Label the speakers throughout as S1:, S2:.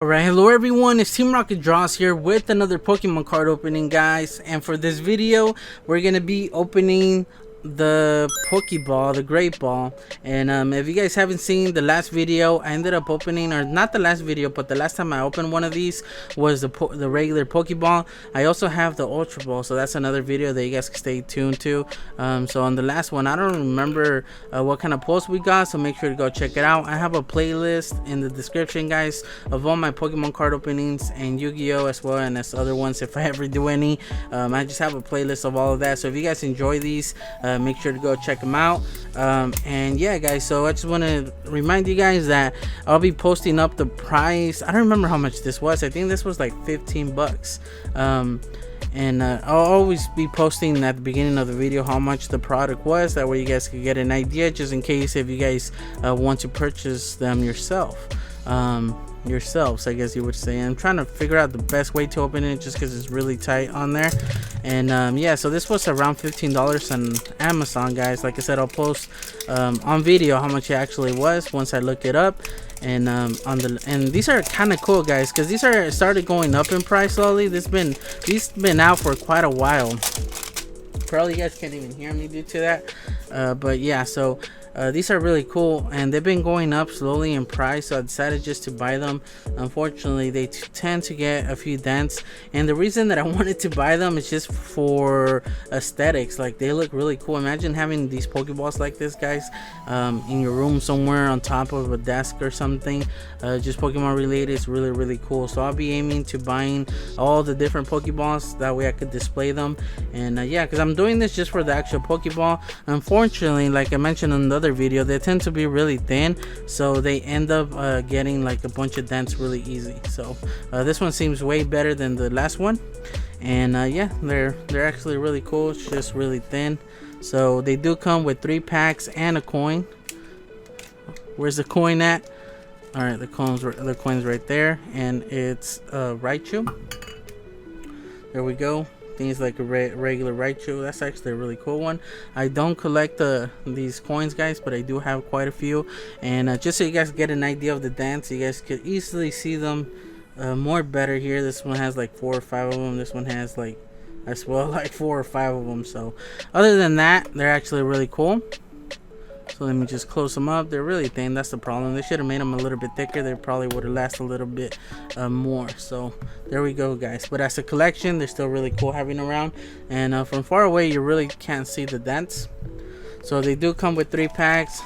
S1: Alright, hello everyone, it's Team Rocket Draws here with another Pokemon card opening, guys. And for this video, we're gonna be opening the Pokeball, the Great Ball. And if you guys haven't seen the last video, I ended up opening, or not the last video, but the last time I opened one of these was the regular Pokeball. I also have the Ultra Ball, so that's another video that you guys can stay tuned to. So on the last one, I don't remember what kind of post we got, so make sure to go check it out. I have a playlist in the description, guys, of all my Pokemon card openings and Yu-Gi-Oh as well, and as other ones if I ever do any. I just have a playlist of all of that, so if you guys enjoy these, make sure to go check them out. And yeah, guys, so I just want to remind you guys that I'll be posting up the price. I don't remember how much this was. I think this was like 15 bucks. And I'll always be posting at the beginning of the video how much the product was, that way you guys can get an idea, just in case if you guys want to purchase them yourselves, I guess you would say. I'm trying to figure out the best way to open it, just because it's really tight on there. And yeah, so this was around $15 on Amazon, guys. Like I said, I'll post on video how much it actually was once I look it up. And these are kind of cool, guys, because these are started going up in price slowly. These been out for quite a while. Probably you guys can't even hear me due to that, but yeah, so these are really cool, and they've been going up slowly in price, so I decided just to buy them. Unfortunately, they tend to get a few dents, and the reason that I wanted to buy them is just for aesthetics. Like, they look really cool. Imagine having these Pokeballs like this, guys, in your room somewhere on top of a desk or something, just Pokemon related. It's really, really cool. So I'll be aiming to buying all the different Pokeballs, that way I could display them. And yeah, because I'm doing this just for the actual Pokeball. Unfortunately, like I mentioned in the other video, they tend to be really thin, so they end up getting like a bunch of dents really easy. So this one seems way better than the last one. And yeah, they're actually really cool. It's just really thin. So they do come with 3 packs and a coin. Where's the coin at? All right, the coin's right there, and it's Raichu. There we go. Things like a regular Raichu. That's actually a really cool one. I don't collect these coins, guys, but I do have quite a few. And just so you guys get an idea of the dance, you guys could easily see them more better here. This one has like 4 or 5 of them. This one has like as well like 4 or 5 of them. So other than that, they're actually really cool. So let me just close them up. They're really thin. That's the problem. They should have made them a little bit thicker. They probably would have lasted a little bit more. So there we go, guys. But as a collection, they're still really cool having around. And from far away, you really can't see the dents. So they do come with 3 packs,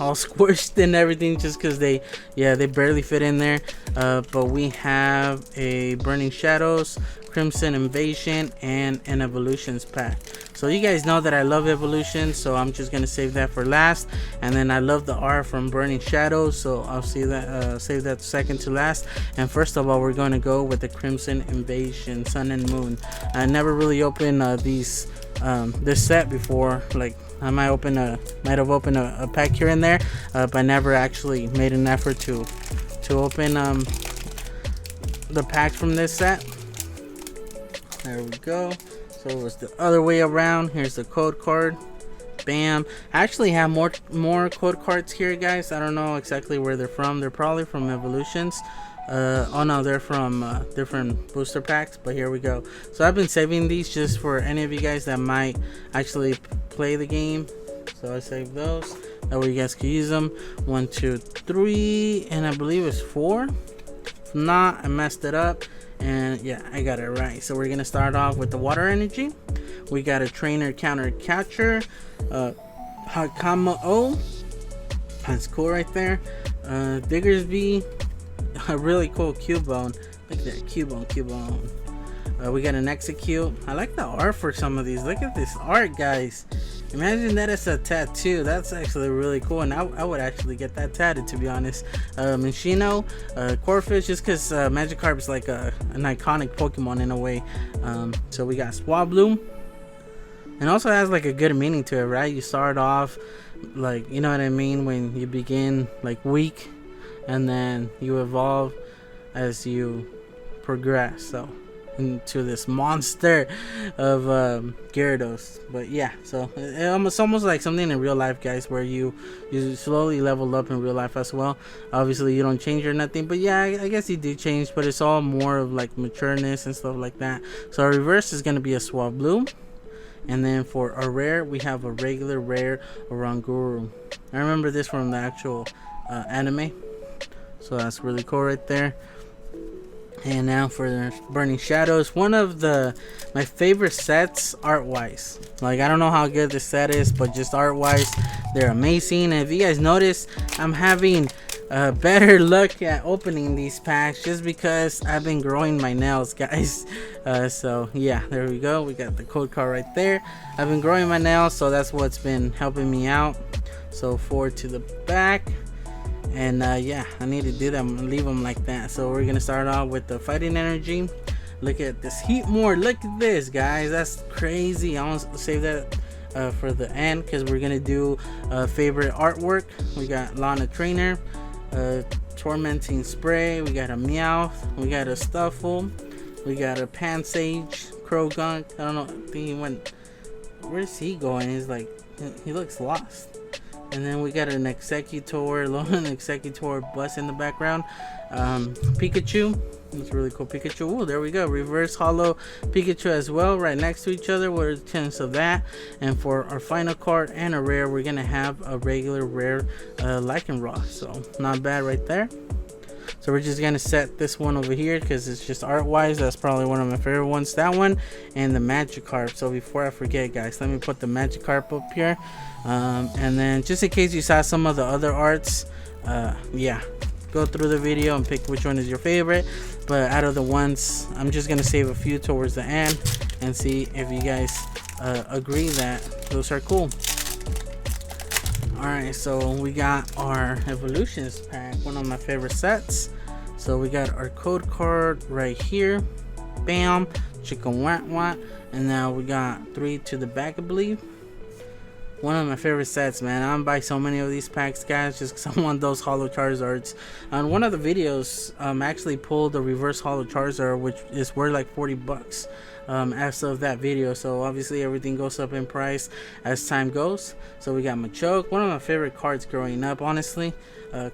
S1: all squished and everything, just because they barely fit in there. But we have a Burning Shadows, Crimson Invasion, and an Evolutions pack. So you guys know that I love Evolutions, so I'm just gonna save that for last. And then I love the art from Burning Shadows, so I'll save that second to last. And first of all, we're gonna go with the Crimson Invasion, Sun and Moon. I never really opened this set before. Like, I might have opened a pack here and there, but I never actually made an effort to open the packs from this set. There we go. So it was the other way around. Here's the code card. Bam. I actually have more code cards here, guys. I don't know exactly where they're from. They're probably from Evolutions. Oh no, they're from different booster packs, but here we go. So I've been saving these just for any of you guys that might actually play the game. So I saved those, that way you guys can use them. 1, 2, 3, and I believe it's 4. If not, I messed it up. And yeah, I got it right. So we're gonna start off with the water energy. We got a trainer counter catcher, Hakamo. That's cool right there. Diggersby, a really cool Cubone. Look at that, Cubone. We got an Execute. I like the art for some of these. Look at this art, guys. Imagine that as a tattoo. That's actually really cool, and I would actually get that tatted, to be honest. Machino, Corphish, just because Magikarp is like an iconic Pokemon in a way. So we got Swabloom, and also has like a good meaning to it, right? You start off like, you know what I mean, when you begin like weak, and then you evolve as you progress. So into this monster of Gyarados. But yeah, so it's almost like something in real life, guys, where you slowly level up in real life as well. Obviously you don't change or nothing, but yeah, I guess you do change, but it's all more of like matureness and stuff like that. So our reverse is going to be a Swabloom. And then for a rare, we have a regular rare Oranguru. I remember this from the actual anime, so that's really cool right there. And now for Burning Shadows, one of my favorite sets art wise. Like, I don't know how good this set is, but just art wise, they're amazing. And if you guys notice, I'm having better luck at opening these packs just because I've been growing my nails, guys. So yeah, there we go. We got the code card right there. I've been growing my nails, so that's what's been helping me out. So forward to the back. And yeah, I need to do them, leave them like that. So we're gonna start off with the fighting energy. Look at this heat more. Look at this, guys. That's crazy. I want to save that for the end because we're gonna do favorite artwork. We got Lana Trainer, Tormenting Spray. We got a Meowth. We got a Stuffle. We got a Pansage, Krogunk. I don't know. I think he went. Where's he going? He's like, he looks lost. And then we got an Executor, Lone Executor bus in the background. Pikachu. That's really cool. Pikachu. Oh, there we go. Reverse Hollow Pikachu as well, right next to each other. What are the chances of that? And for our final card and a rare, we're gonna have a regular rare Lycanroc. So not bad right there. So we're just gonna set this one over here because it's just art wise. That's probably one of my favorite ones. That one and the Magikarp. So before I forget, guys, let me put the Magikarp up here. And then just in case you saw some of the other arts, yeah, go through the video and pick which one is your favorite. But out of the ones, I'm just gonna save a few towards the end and see if you guys agree that those are cool. Alright, so we got our Evolutions pack, one of my favorite sets. So we got our code card right here. Bam, chicken wat wat. And now we got 3 to the back, I believe. One of my favorite sets, man. I'm gonna buy so many of these packs, guys, just because I want those Holo Charizards. On one of the videos, actually pulled a reverse Holo Charizard, which is worth like 40 bucks. As of that video, so obviously everything goes up in price as time goes. So we got Machoke, one of my favorite cards growing up, honestly.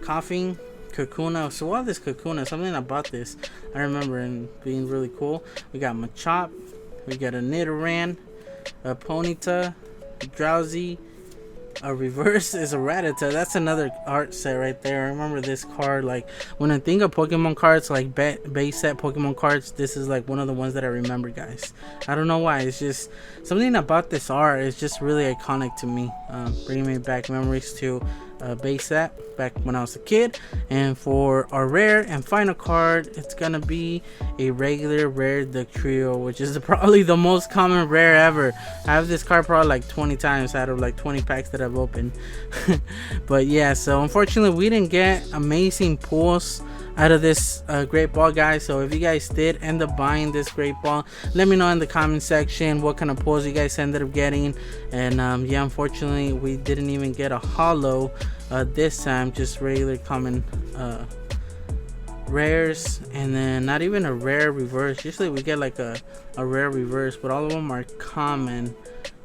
S1: Coughing, Kakuna. So what is Kakuna? Something about this I remember and being really cool. We got Machop, we got a Nidoran, a Ponyta, Drowsy. A reverse is a Rattata. That's another art set right there. I remember this card. Like, when I think of Pokemon cards, like base set Pokemon cards, this is like one of the ones that I remember, guys. I don't know why. It's just something about this art is just really iconic to me, bringing me back memories to base set back when I was a kid. And for our rare and final card, it's gonna be a regular rare Duck Trio, which is probably the most common rare ever. I have this card probably like 20 times out of like 20 packs that I've opened. But yeah, so unfortunately we didn't get amazing pulls out of this great ball, guys. So if you guys did end up buying this great ball, let me know in the comment section what kind of pulls you guys ended up getting. And yeah, unfortunately we didn't even get a holo this time, just regular common rares, and then not even a rare reverse. Usually we get like a rare reverse, but all of them are common.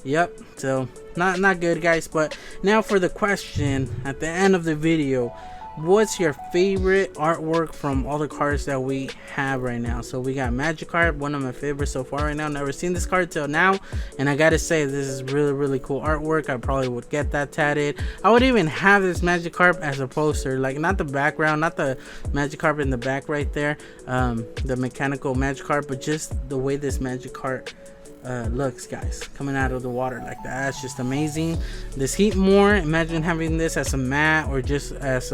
S1: Yep, so not good, guys. But now for the question at the end of the video: what's your favorite artwork from all the cards that we have right now? So we got Magikarp, one of my favorites so far right now. Never seen this card till now, and I gotta say this is really cool artwork. I probably would get that tatted. I would even have this Magikarp as a poster, like not the background, not the Magikarp in the back right there, the mechanical Magikarp, but just the way this Magikarp looks, guys, coming out of the water like that. That's just amazing. This heat more, imagine having this as a mat or just as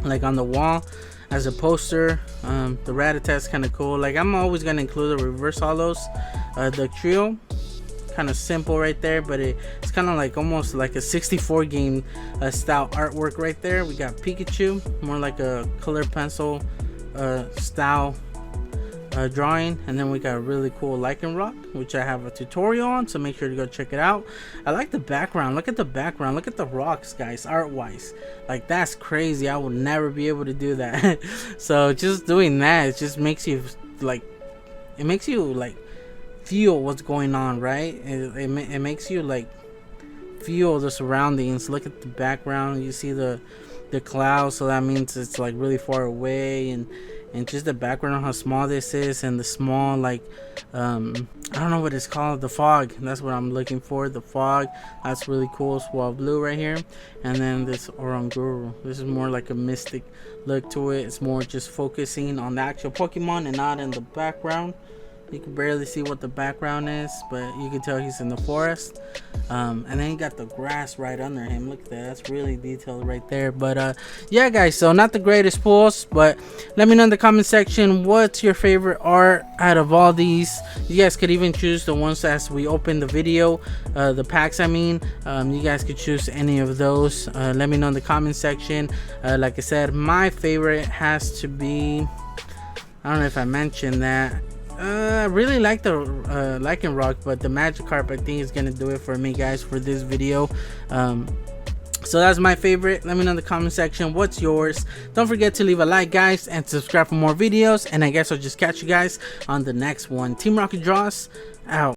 S1: like on the wall as a poster. The Rattata is kind of cool. Like, I'm always gonna include the reverse hollows. The trio, kind of simple right there, but it's kind of like almost like a 64 game style artwork right there. We got Pikachu, more like a color pencil style drawing, and then we got a really cool Lycanroc, which I have a tutorial on, so make sure to go check it out. I like the background. Look at the background. Look at the rocks, guys, art wise. Like, that's crazy. I would never be able to do that. So just doing that, it just makes you like it makes you like feel what's going on, right? It makes you like feel the surroundings. Look at the background, you see the clouds, so that means it's like really far away, and just the background on how small this is, and the small like I don't know what it's called, the fog, that's what I'm looking for, the fog. That's really cool. Swabloom right here. And then this Oranguru, this is more like a mystic look to it. It's more just focusing on the actual Pokemon and not in the background. You can barely see what the background is, but you can tell he's in the forest. And then you got the grass right under him. Look at that, that's really detailed right there. But yeah guys, so not the greatest pulls, but let me know in the comment section what's your favorite art out of all these. You guys could even choose the ones as we open the video, the packs I mean. You guys could choose any of those. Let me know in the comment section. Like I said, my favorite has to be, I don't know if I mentioned that, I really like the Lichen Rock, but the Magikarp I think is gonna do it for me guys for this video. So that's my favorite. Let me know in the comment section what's yours. Don't forget to leave a like guys and subscribe for more videos, and I guess I'll just catch you guys on the next one. Team Rocket Draws out.